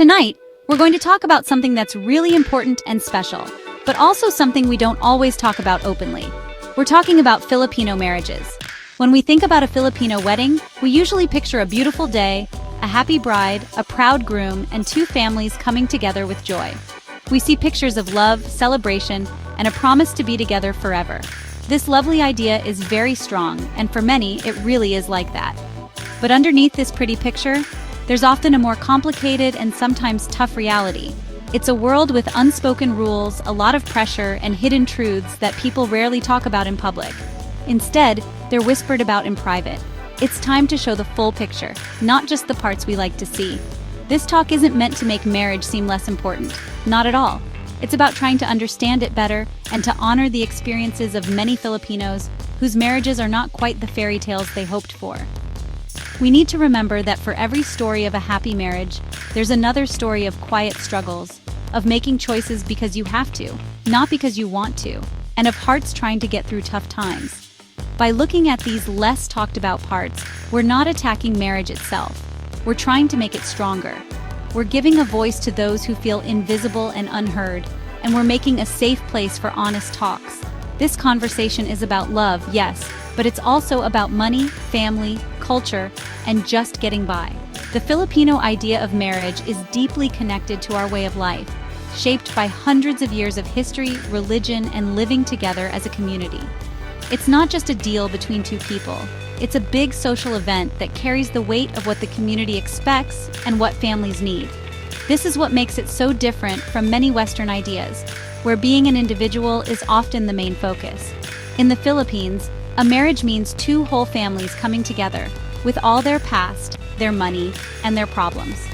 Tonight, we're going to talk about something that's really important and special, but also something we don't always talk about openly. We're talking about Filipino marriages. When we think about a Filipino wedding, we usually picture a beautiful day, a happy bride, a proud groom, and two families coming together with joy. We see pictures of love, celebration, and a promise to be together forever. This lovely idea is very strong, and for many, it really is like that. But underneath this pretty picture, there's often a more complicated and sometimes tough reality. It's a world with unspoken rules, a lot of pressure, and hidden truths that people rarely talk about in public. Instead, they're whispered about in private. It's time to show the full picture, not just the parts we like to see. This talk isn't meant to make marriage seem less important. Not at all. It's about trying to understand it better and to honor the experiences of many Filipinos whose marriages are not quite the fairy tales they hoped for. We need to remember that for every story of a happy marriage, there's another story of quiet struggles, of making choices because you have to, not because you want to, and of hearts trying to get through tough times. By looking at these less talked about parts, we're not attacking marriage itself. We're trying to make it stronger. We're giving a voice to those who feel invisible and unheard, and we're making a safe place for honest talks. This conversation is about love, yes, but it's also about money, family, culture, and just getting by. The Filipino idea of marriage is deeply connected to our way of life, shaped by hundreds of years of history, religion, and living together as a community. It's not just a deal between two people. It's a big social event that carries the weight of what the community expects and what families need. This is what makes it so different from many Western ideas, where being an individual is often the main focus. In the Philippines, a marriage means two whole families coming together, with all their past, their money, and their problems.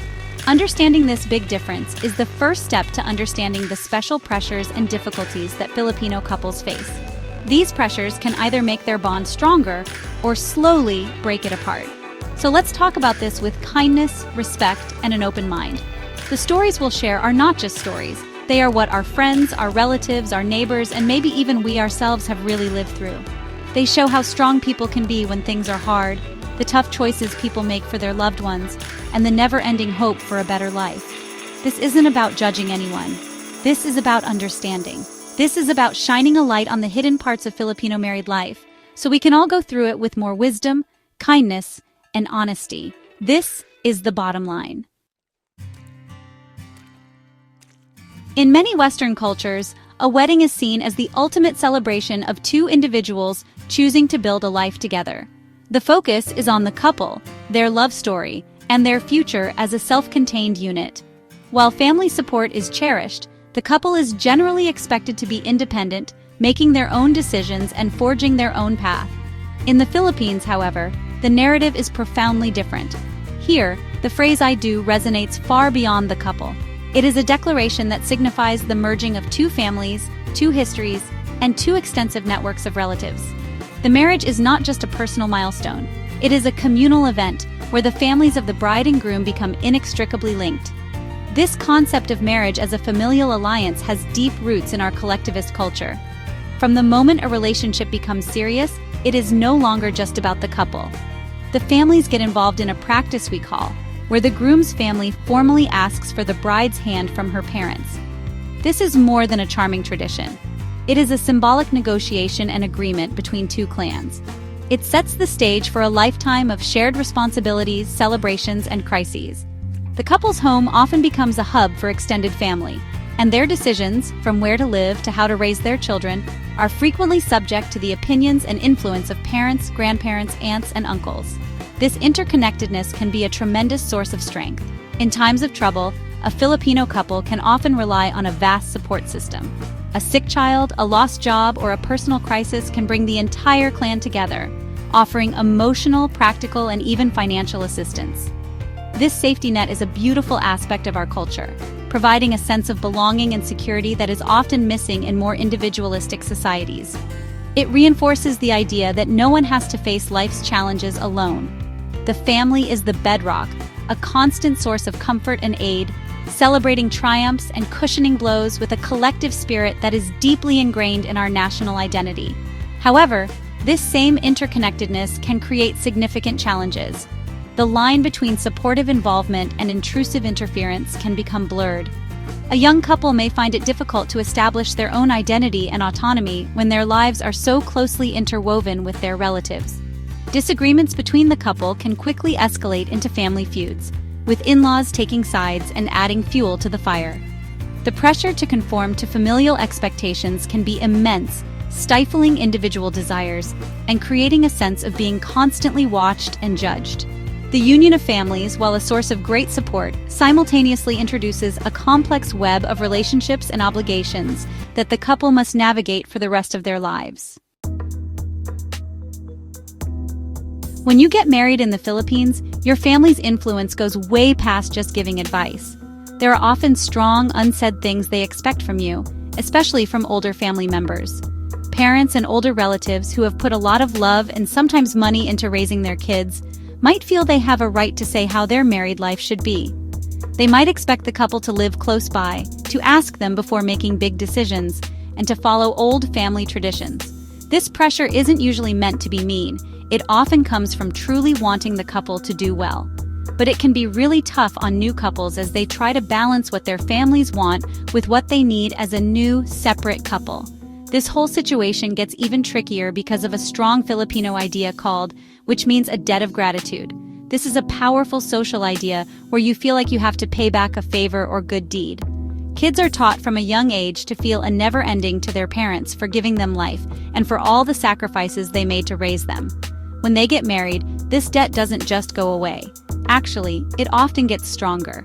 Understanding this big difference is the first step to understanding the special pressures and difficulties that Filipino couples face. These pressures can either make their bond stronger or slowly break it apart. So let's talk about this with kindness, respect, and an open mind. The stories we'll share are not just stories. They are what our friends, our relatives, our neighbors, and maybe even we ourselves have really lived through. They show how strong people can be when things are hard, the tough choices people make for their loved ones, and the never-ending hope for a better life. This isn't about judging anyone. This is about understanding. This is about shining a light on the hidden parts of Filipino married life, so we can all go through it with more wisdom, kindness, and honesty. This is the bottom line. In many Western cultures, a wedding is seen as the ultimate celebration of two individuals choosing to build a life together. The focus is on the couple, their love story, and their future as a self-contained unit. While family support is cherished, the couple is generally expected to be independent, making their own decisions and forging their own path. In the Philippines, however, the narrative is profoundly different. Here, the phrase "I do" resonates far beyond the couple. It is a declaration that signifies the merging of two families, two histories, and two extensive networks of relatives. The marriage is not just a personal milestone. It is a communal event where the families of the bride and groom become inextricably linked. This concept of marriage as a familial alliance has deep roots in our collectivist culture. From the moment a relationship becomes serious, it is no longer just about the couple. The families get involved in a practice we call, where the groom's family formally asks for the bride's hand from her parents. This is more than a charming tradition. It is a symbolic negotiation and agreement between two clans. It sets the stage for a lifetime of shared responsibilities, celebrations, and crises. The couple's home often becomes a hub for extended family, and their decisions, from where to live to how to raise their children, are frequently subject to the opinions and influence of parents, grandparents, aunts, and uncles. This interconnectedness can be a tremendous source of strength. In times of trouble, a Filipino couple can often rely on a vast support system. A sick child, a lost job, or a personal crisis can bring the entire clan together, offering emotional, practical, and even financial assistance. This safety net is a beautiful aspect of our culture, providing a sense of belonging and security that is often missing in more individualistic societies. It reinforces the idea that no one has to face life's challenges alone. The family is the bedrock, a constant source of comfort and aid, celebrating triumphs and cushioning blows with a collective spirit that is deeply ingrained in our national identity. However, this same interconnectedness can create significant challenges. the line between supportive involvement and intrusive interference can become blurred. A young couple may find it difficult to establish their own identity and autonomy when their lives are so closely interwoven with their relatives. Disagreements between the couple can quickly escalate into family feuds, with in-laws taking sides and adding fuel to the fire. The pressure to conform to familial expectations can be immense, stifling individual desires and creating a sense of being constantly watched and judged. The union of families, while a source of great support, simultaneously introduces a complex web of relationships and obligations that the couple must navigate for the rest of their lives. When you get married in the Philippines, your family's influence goes way past just giving advice. There are often strong, unsaid things they expect from you, especially from older family members. Parents and older relatives who have put a lot of love and sometimes money into raising their kids might feel they have a right to say how their married life should be. They might expect the couple to live close by, to ask them before making big decisions, and to follow old family traditions. This pressure isn't usually meant to be mean. It often comes from truly wanting the couple to do well. But it can be really tough on new couples as they try to balance what their families want with what they need as a new, separate couple. This whole situation gets even trickier because of a strong Filipino idea called, which means a debt of gratitude. This is a powerful social idea where you feel like you have to pay back a favor or good deed. Kids are taught from a young age to feel a never ending to their parents for giving them life and for all the sacrifices they made to raise them. When they get married, this debt doesn't just go away. Actually, it often gets stronger.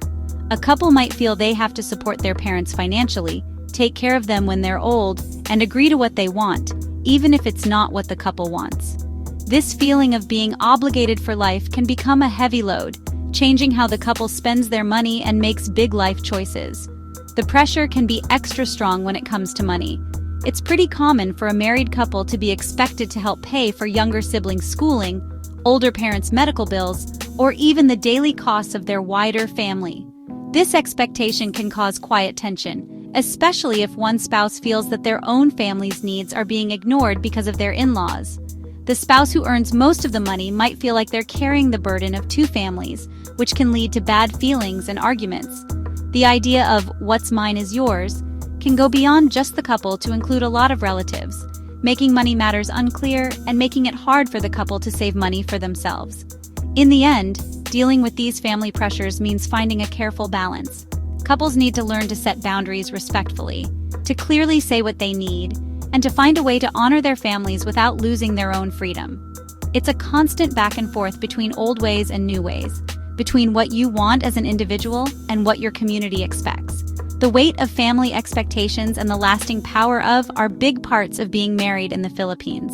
A couple might feel they have to support their parents financially, take care of them when they're old, and agree to what they want, even if it's not what the couple wants. This feeling of being obligated for life can become a heavy load, changing how the couple spends their money and makes big life choices. The pressure can be extra strong when it comes to money. It's pretty common for a married couple to be expected to help pay for younger siblings' schooling, older parents' medical bills, or even the daily costs of their wider family. This expectation can cause quiet tension, especially if one spouse feels that their own family's needs are being ignored because of their in-laws. The spouse who earns most of the money might feel like they're carrying the burden of two families, which can lead to bad feelings and arguments. The idea of "what's mine is yours" can go beyond just the couple to include a lot of relatives, making money matters unclear and making it hard for the couple to save money for themselves. In the end, dealing with these family pressures means finding a careful balance. Couples need to learn to set boundaries respectfully, to clearly say what they need, and to find a way to honor their families without losing their own freedom. It's a constant back and forth between old ways and new ways, between what you want as an individual and what your community expects. The weight of family expectations and the lasting power of are big parts of being married in the Philippines.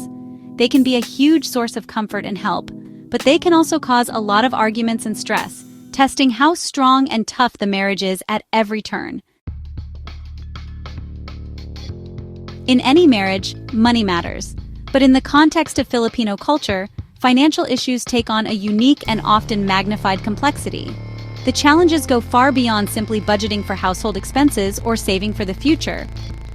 They can be a huge source of comfort and help, but they can also cause a lot of arguments and stress, testing how strong and tough the marriage is at every turn. In any marriage, money matters. But in the context of Filipino culture, financial issues take on a unique and often magnified complexity. The challenges go far beyond simply budgeting for household expenses or saving for the future.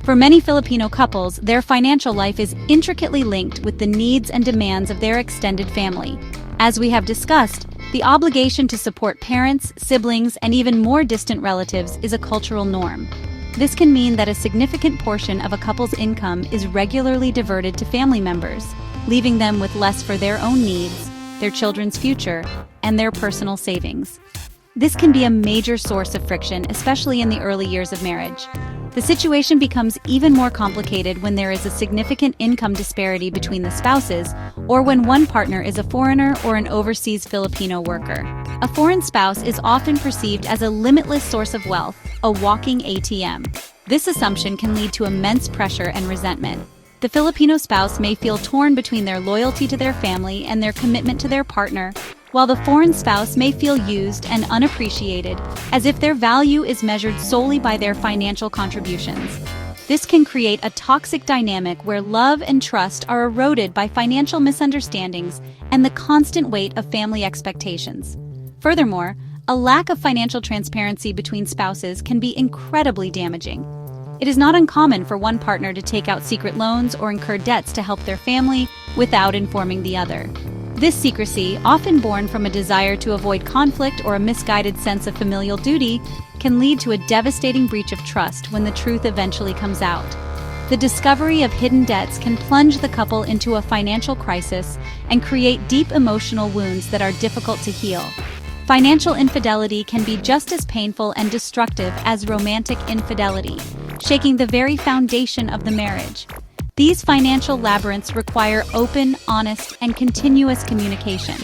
For many Filipino couples, their financial life is intricately linked with the needs and demands of their extended family. As we have discussed, the obligation to support parents, siblings, and even more distant relatives is a cultural norm. This can mean that a significant portion of a couple's income is regularly diverted to family members, leaving them with less for their own needs, their children's future, and their personal savings. This can be a major source of friction, especially in the early years of marriage. The situation becomes even more complicated when there is a significant income disparity between the spouses, or when one partner is a foreigner or an overseas Filipino worker. A foreign spouse is often perceived as a limitless source of wealth, a walking ATM. This assumption can lead to immense pressure and resentment. The Filipino spouse may feel torn between their loyalty to their family and their commitment to their partner, while the foreign spouse may feel used and unappreciated, as if their value is measured solely by their financial contributions. This can create a toxic dynamic where love and trust are eroded by financial misunderstandings and the constant weight of family expectations. Furthermore, a lack of financial transparency between spouses can be incredibly damaging. It is not uncommon for one partner to take out secret loans or incur debts to help their family without informing the other. This secrecy, often born from a desire to avoid conflict or a misguided sense of familial duty, can lead to a devastating breach of trust when the truth eventually comes out. The discovery of hidden debts can plunge the couple into a financial crisis and create deep emotional wounds that are difficult to heal. Financial infidelity can be just as painful and destructive as romantic infidelity, shaking the very foundation of the marriage. These financial labyrinths require open, honest, and continuous communication.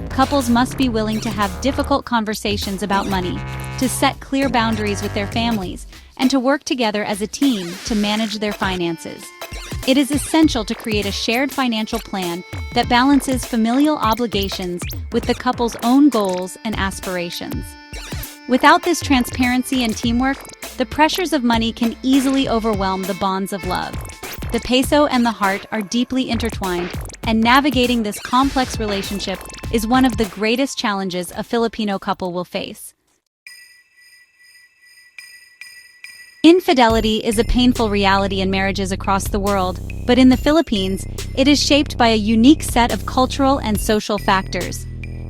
Couples must be willing to have difficult conversations about money, to set clear boundaries with their families, and to work together as a team to manage their finances. It is essential to create a shared financial plan that balances familial obligations with the couple's own goals and aspirations. Without this transparency and teamwork, the pressures of money can easily overwhelm the bonds of love. The peso and the heart are deeply intertwined, and navigating this complex relationship is one of the greatest challenges a Filipino couple will face. Infidelity is a painful reality in marriages across the world, but in the Philippines, it is shaped by a unique set of cultural and social factors.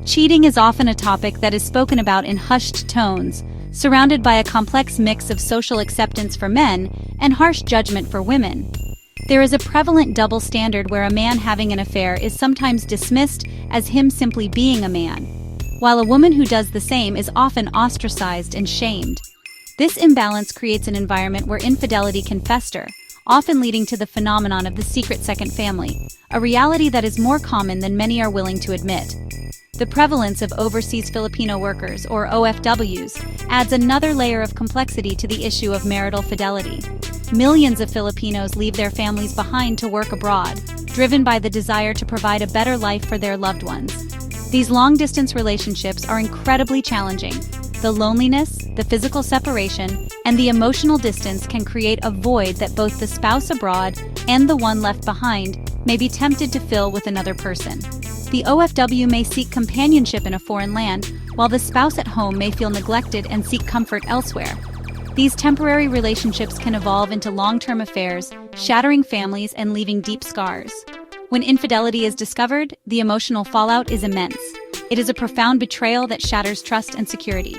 Cheating is often a topic that is spoken about in hushed tones, surrounded by a complex mix of social acceptance for men and harsh judgment for women. There is a prevalent double standard where a man having an affair is sometimes dismissed as him simply being a man, while a woman who does the same is often ostracized and shamed. This imbalance creates an environment where infidelity can fester, often leading to the phenomenon of the secret second family, a reality that is more common than many are willing to admit. The prevalence of overseas Filipino workers, or OFWs, adds another layer of complexity to the issue of marital fidelity. Millions of Filipinos leave their families behind to work abroad, driven by the desire to provide a better life for their loved ones. These long-distance relationships are incredibly challenging. The loneliness, the physical separation, and the emotional distance can create a void that both the spouse abroad and the one left behind may be tempted to fill with another person. The OFW may seek companionship in a foreign land, while the spouse at home may feel neglected and seek comfort elsewhere. These temporary relationships can evolve into long-term affairs, shattering families and leaving deep scars. When infidelity is discovered, the emotional fallout is immense. It is a profound betrayal that shatters trust and security.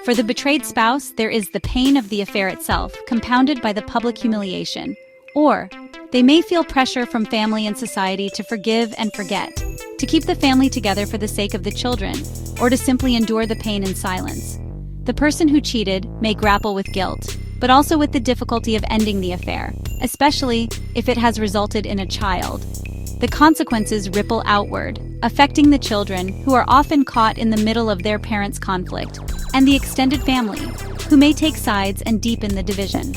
For the betrayed spouse, there is the pain of the affair itself, compounded by the public humiliation. Or, they may feel pressure from family and society to forgive and forget, to keep the family together for the sake of the children, or to simply endure the pain in silence. The person who cheated may grapple with guilt, but also with the difficulty of ending the affair, especially if it has resulted in a child. The consequences ripple outward, affecting the children, who are often caught in the middle of their parents' conflict, and the extended family, who may take sides and deepen the division.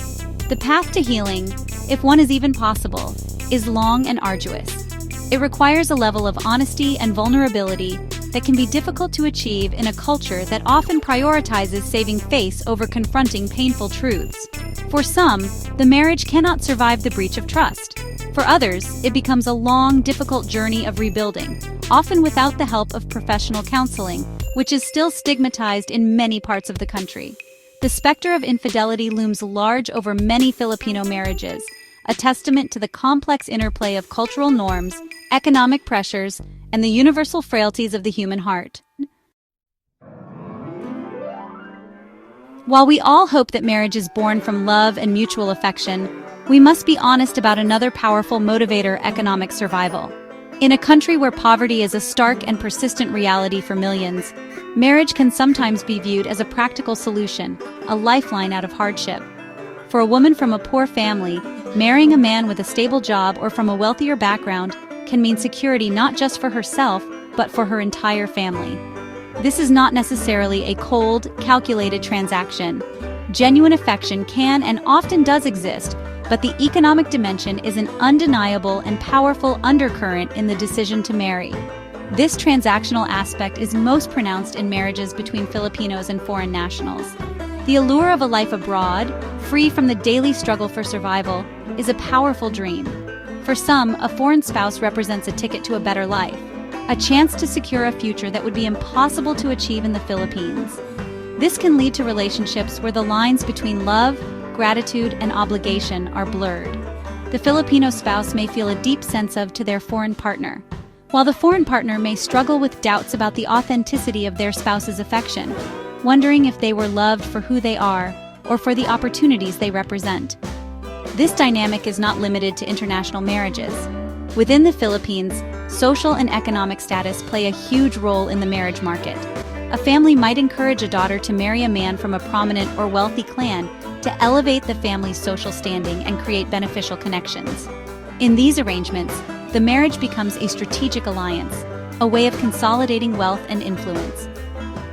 The path to healing, if one is even possible, is long and arduous. It requires a level of honesty and vulnerability that can be difficult to achieve in a culture that often prioritizes saving face over confronting painful truths. For some, the marriage cannot survive the breach of trust. For others, it becomes a long, difficult journey of rebuilding, often without the help of professional counseling, which is still stigmatized in many parts of the country. The specter of infidelity looms large over many Filipino marriages, a testament to the complex interplay of cultural norms, economic pressures, and the universal frailties of the human heart. While we all hope that marriage is born from love and mutual affection, we must be honest about another powerful motivator: economic survival. In a country where poverty is a stark and persistent reality for millions, marriage can sometimes be viewed as a practical solution, a lifeline out of hardship. For a woman from a poor family, marrying a man with a stable job or from a wealthier background can mean security not just for herself, but for her entire family. This is not necessarily a cold, calculated transaction. Genuine affection can and often does exist, but the economic dimension is an undeniable and powerful undercurrent in the decision to marry. This transactional aspect is most pronounced in marriages between Filipinos and foreign nationals. The allure of a life abroad, free from the daily struggle for survival, is a powerful dream. For some, a foreign spouse represents a ticket to a better life, a chance to secure a future that would be impossible to achieve in the Philippines. This can lead to relationships where the lines between love, gratitude, and obligation are blurred. The Filipino spouse may feel a deep sense of to their foreign partner, while the foreign partner may struggle with doubts about the authenticity of their spouse's affection, wondering if they were loved for who they are or for the opportunities they represent. This dynamic is not limited to international marriages. Within the Philippines, social and economic status play a huge role in the marriage market. A family might encourage a daughter to marry a man from a prominent or wealthy clan to elevate the family's social standing and create beneficial connections. In these arrangements, the marriage becomes a strategic alliance, a way of consolidating wealth and influence.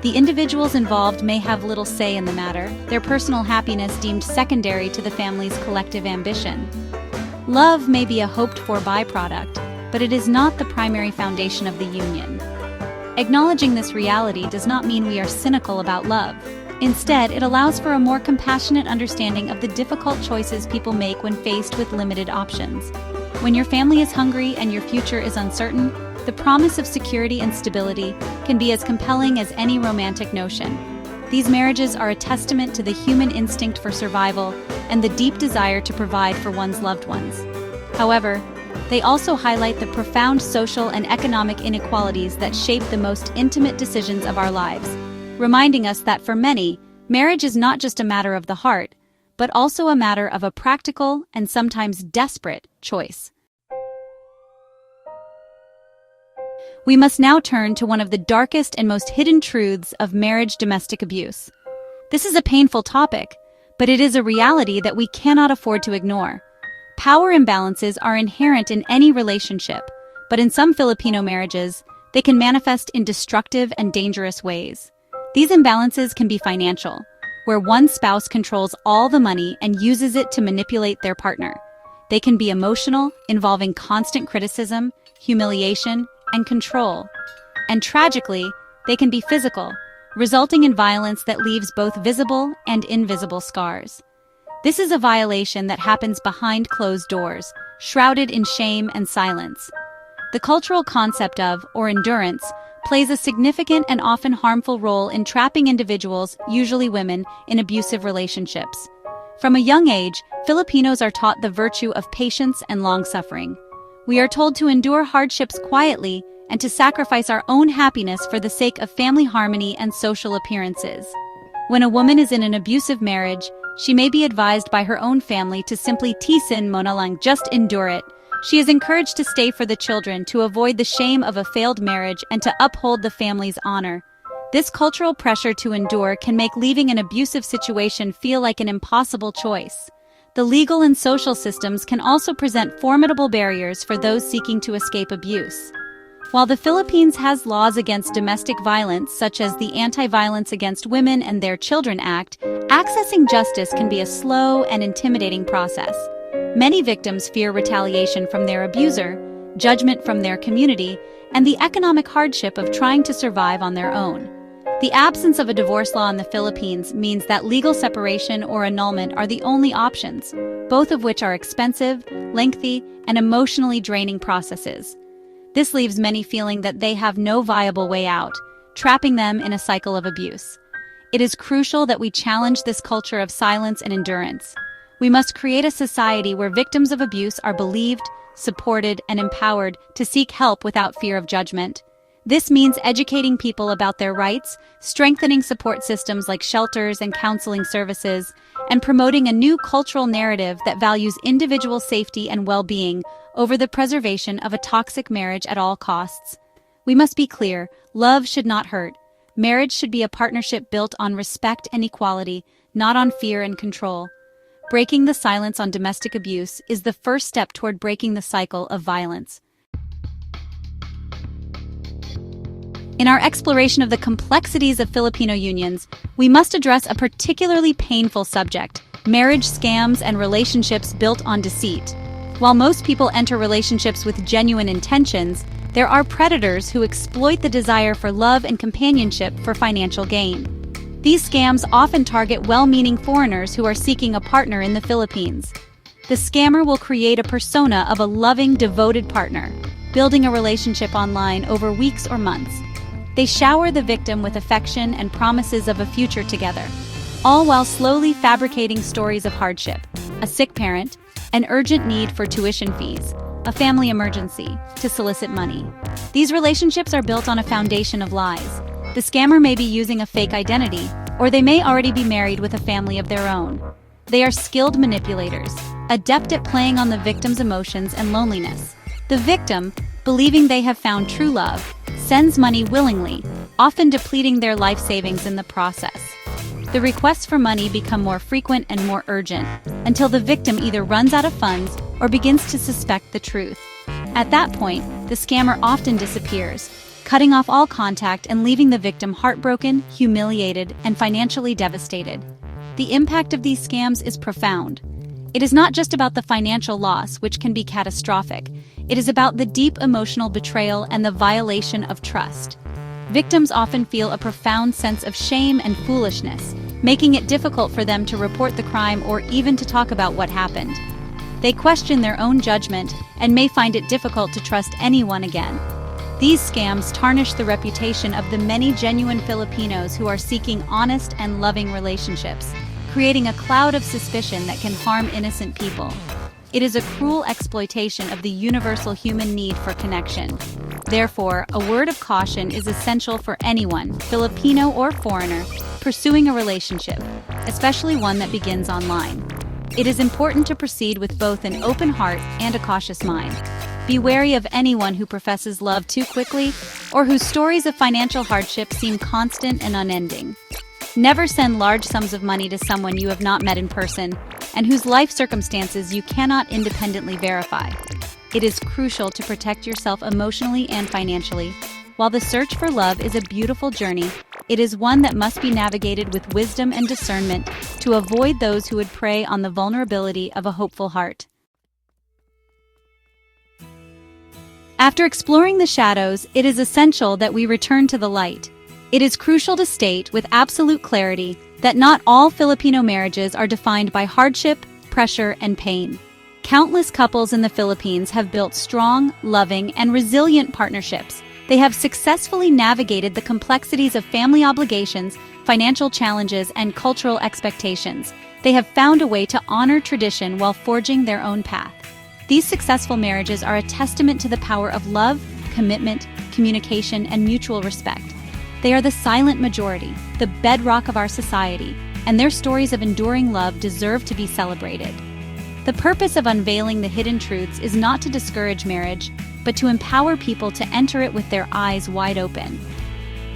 The individuals involved may have little say in the matter, their personal happiness deemed secondary to the family's collective ambition. Love may be a hoped-for byproduct, but it is not the primary foundation of the union. Acknowledging this reality does not mean we are cynical about love. Instead, it allows for a more compassionate understanding of the difficult choices people make when faced with limited options. When your family is hungry and your future is uncertain, the promise of security and stability can be as compelling as any romantic notion. These marriages are a testament to the human instinct for survival and the deep desire to provide for one's loved ones. However, they also highlight the profound social and economic inequalities that shape the most intimate decisions of our lives, reminding us that for many, marriage is not just a matter of the heart, but also a matter of a practical and sometimes desperate choice. We must now turn to one of the darkest and most hidden truths of marriage: domestic abuse. This is a painful topic, but it is a reality that we cannot afford to ignore. Power imbalances are inherent in any relationship, but in some Filipino marriages, they can manifest in destructive and dangerous ways. These imbalances can be financial, where one spouse controls all the money and uses it to manipulate their partner. They can be emotional, involving constant criticism, humiliation, and control. And tragically, they can be physical, resulting in violence that leaves both visible and invisible scars. This is a violation that happens behind closed doors, shrouded in shame and silence. The cultural concept of, or endurance, plays a significant and often harmful role in trapping individuals, usually women, in abusive relationships. From a young age, Filipinos are taught the virtue of patience and long-suffering. We are told to endure hardships quietly and to sacrifice our own happiness for the sake of family harmony and social appearances. When a woman is in an abusive marriage, she may be advised by her own family to simply tiisin mo na lang, just endure it. She is encouraged to stay for the children, to avoid the shame of a failed marriage, and to uphold the family's honor. This cultural pressure to endure can make leaving an abusive situation feel like an impossible choice. The legal and social systems can also present formidable barriers for those seeking to escape abuse. While the Philippines has laws against domestic violence, such as the Anti-Violence Against Women and Their Children Act, accessing justice can be a slow and intimidating process. Many victims fear retaliation from their abuser, judgment from their community, and the economic hardship of trying to survive on their own. The absence of a divorce law in the Philippines means that legal separation or annulment are the only options, both of which are expensive, lengthy, and emotionally draining processes. This leaves many feeling that they have no viable way out, trapping them in a cycle of abuse. It is crucial that we challenge this culture of silence and endurance. We must create a society where victims of abuse are believed, supported, and empowered to seek help without fear of judgment. This means educating people about their rights, strengthening support systems like shelters and counseling services, and promoting a new cultural narrative that values individual safety and well-being over the preservation of a toxic marriage at all costs. We must be clear: love should not hurt. Marriage should be a partnership built on respect and equality, not on fear and control. Breaking the silence on domestic abuse is the first step toward breaking the cycle of violence. In our exploration of the complexities of Filipino unions, we must address a particularly painful subject: marriage scams and relationships built on deceit. While most people enter relationships with genuine intentions, there are predators who exploit the desire for love and companionship for financial gain. These scams often target well-meaning foreigners who are seeking a partner in the Philippines. The scammer will create a persona of a loving, devoted partner, building a relationship online over weeks or months. They shower the victim with affection and promises of a future together, all while slowly fabricating stories of hardship, a sick parent, an urgent need for tuition fees, a family emergency, to solicit money. These relationships are built on a foundation of lies. The scammer may be using a fake identity, or they may already be married with a family of their own. They are skilled manipulators, adept at playing on the victim's emotions and loneliness. The victim, believing they have found true love, sends money willingly, often depleting their life savings in the process. The requests for money become more frequent and more urgent, until the victim either runs out of funds or begins to suspect the truth. At that point, the scammer often disappears, cutting off all contact and leaving the victim heartbroken, humiliated, and financially devastated. The impact of these scams is profound. It is not just about the financial loss, which can be catastrophic. It is about the deep emotional betrayal and the violation of trust. Victims often feel a profound sense of shame and foolishness, making it difficult for them to report the crime or even to talk about what happened. They question their own judgment and may find it difficult to trust anyone again. These scams tarnish the reputation of the many genuine Filipinos who are seeking honest and loving relationships, creating a cloud of suspicion that can harm innocent people. It is a cruel exploitation of the universal human need for connection. Therefore, a word of caution is essential for anyone, Filipino or foreigner, pursuing a relationship, especially one that begins online. It is important to proceed with both an open heart and a cautious mind. Be wary of anyone who professes love too quickly or whose stories of financial hardship seem constant and unending. Never send large sums of money to someone you have not met in person and whose life circumstances you cannot independently verify. It is crucial to protect yourself emotionally and financially. While the search for love is a beautiful journey, it is one that must be navigated with wisdom and discernment to avoid those who would prey on the vulnerability of a hopeful heart. After exploring the shadows, it is essential that we return to the light. It is crucial to state with absolute clarity that not all Filipino marriages are defined by hardship, pressure, and pain. Countless couples in the Philippines have built strong, loving, and resilient partnerships. They have successfully navigated the complexities of family obligations, financial challenges, and cultural expectations. They have found a way to honor tradition while forging their own path. These successful marriages are a testament to the power of love, commitment, communication, and mutual respect. They are the silent majority, the bedrock of our society, and their stories of enduring love deserve to be celebrated. The purpose of unveiling the hidden truths is not to discourage marriage, but to empower people to enter it with their eyes wide open.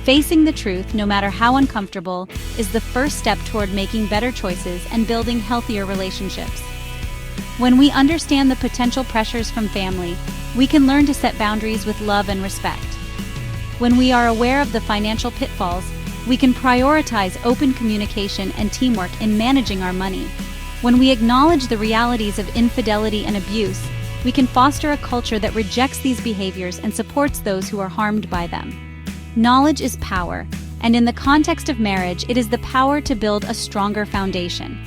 Facing the truth, no matter how uncomfortable, is the first step toward making better choices and building healthier relationships. When we understand the potential pressures from family, we can learn to set boundaries with love and respect. When we are aware of the financial pitfalls, we can prioritize open communication and teamwork in managing our money. When we acknowledge the realities of infidelity and abuse, we can foster a culture that rejects these behaviors and supports those who are harmed by them. Knowledge is power, and in the context of marriage, it is the power to build a stronger foundation.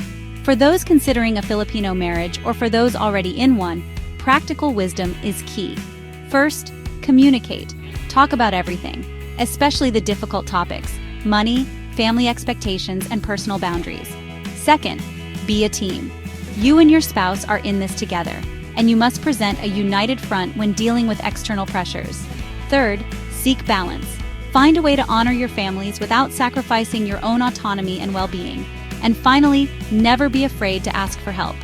For those considering a Filipino marriage or for those already in one, practical wisdom is key. First, communicate. Talk about everything, especially the difficult topics: money, family expectations, and personal boundaries. Second, be a team. You and your spouse are in this together, and you must present a united front when dealing with external pressures. Third, seek balance. Find a way to honor your families without sacrificing your own autonomy and well-being. And finally, never be afraid to ask for help.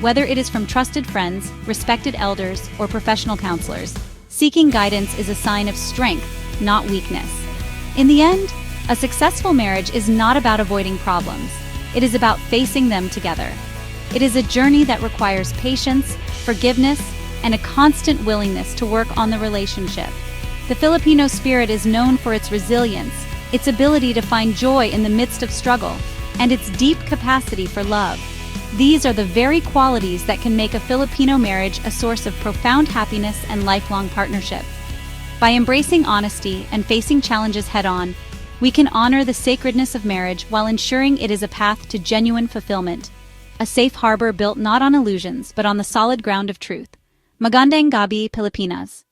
Whether it is from trusted friends, respected elders, or professional counselors, seeking guidance is a sign of strength, not weakness. In the end, a successful marriage is not about avoiding problems. It is about facing them together. It is a journey that requires patience, forgiveness, and a constant willingness to work on the relationship. The Filipino spirit is known for its resilience, its ability to find joy in the midst of struggle, and its deep capacity for love. These are the very qualities that can make a Filipino marriage a source of profound happiness and lifelong partnership. By embracing honesty and facing challenges head-on, we can honor the sacredness of marriage while ensuring it is a path to genuine fulfillment, a safe harbor built not on illusions but on the solid ground of truth. Magandang gabi, Pilipinas.